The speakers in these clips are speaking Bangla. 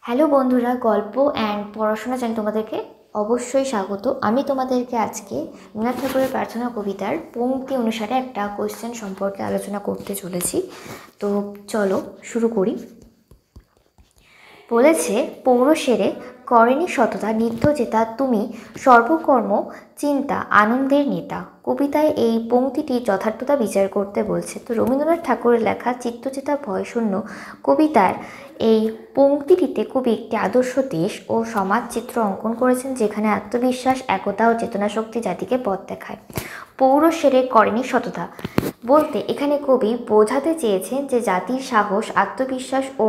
হ্যালো বন্ধুরা, গল্প অ্যান্ড পড়াশোনা চ্যানেল তোমাদেরকে অবশ্যই স্বাগত। আমি তোমাদেরকে আজকে রবীন্দ্রনাথ ঠাকুরের প্রার্থনা কবিতার পংক্তি অনুসারে একটা কোয়েশ্চেন সম্পর্কে আলোচনা করতে চলেছি। তো চলো শুরু করি। বলেছে, পৌর সেরে করেনি সততা নিত্য চেতা তুমি সর্বকর্ম চিন্তা আনন্দের নেতা। কবিতায় এই পংক্তিটি যথার্থতা বিচার করতে বলছে। তো রবীন্দ্রনাথ ঠাকুরের লেখা চিত্তচেতা ভয়শূন্য কবিতার এই পংক্তিটিতে কবি একটি আদর্শ দেশ ও সমাজ চিত্র অঙ্কন করেছেন, যেখানে আত্মবিশ্বাস, একতা ও চেতনাশক্তি জাতিকে পথ দেখায়। পৌর সেরে করেনি সততা বলতে এখানে কবি বোঝাতে চেয়েছেন যে জাতির সাহস, আত্মবিশ্বাস ও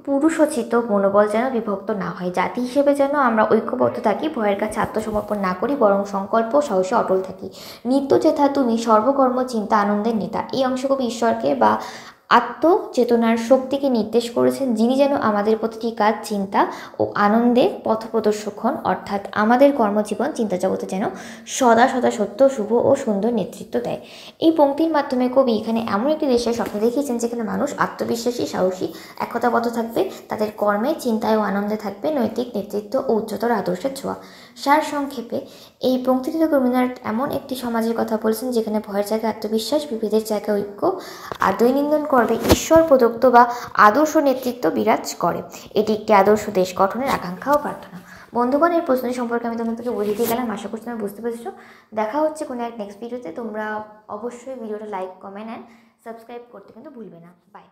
পুরুষোচিত মনোবল যেন বিভক্ত না হয়। জাতি হিসেবে যেন আমরা ঐক্যবদ্ধ থাকি, ভয়ের কাছে আত্মসমর্পণ না করি, বরং সংকল্প সাহসে অটল থাকি। নিত্য চেতা তুমি সর্বকর্ম চিন্তা আনন্দের নেতা। এই অংশ কবি ঈশ্বরকে বা আত্মচেতনার শক্তিকে নির্দেশ করেছেন, যিনি যেন আমাদের প্রতিটি কাজ, চিন্তা ও আনন্দের পথপ্রদর্শক হন, অর্থাৎ আমাদের কর্মজীবন চিন্তা জগতে যেন সদা সদা সত্য, শুভ ও সুন্দর নেতৃত্ব দেয়। এই পংক্তির মাধ্যমে কবি এখানে এমন একটি দেশের স্বপ্ন দেখিয়েছেন, যেখানে মানুষ আত্মবিশ্বাসী, সাহসী, একতাবদ্ধ থাকবে, তাদের কর্মে, চিন্তায় ও আনন্দে থাকবে নৈতিক নেতৃত্ব ও উচ্চতর আদর্শের ছোঁয়া। সার সংক্ষেপে এই পংক্তিতে রবীন্দ্রনাথ এমন একটি সমাজের কথা বলেছেন, যেখানে ভয়ের জায়গায় আত্মবিশ্বাস, বিভেদের জায়গায় ঐক্য আর দৈনন্দিন কর্মে ঈশ্বর প্রদত্ত বা আদর্শ নেতৃত্ব বিরাজ করে। এটি একটি আদর্শ দেশ গঠনের আকাঙ্ক্ষা ও প্রার্থনা। বন্ধুগণ, এই প্রশ্নটি সম্পর্কে আমি তোমাদেরকে বুঝিয়ে দিয়ে গেলাম। আশা করছি তোমরা বুঝতে পেরেছো। দেখা হচ্ছে কোনো এক নেক্সট ভিডিওতে। তোমরা অবশ্যই ভিডিওটা লাইক, কমেন্ট অ্যান্ড সাবস্ক্রাইব করতে কিন্তু ভুলবে না। বাই।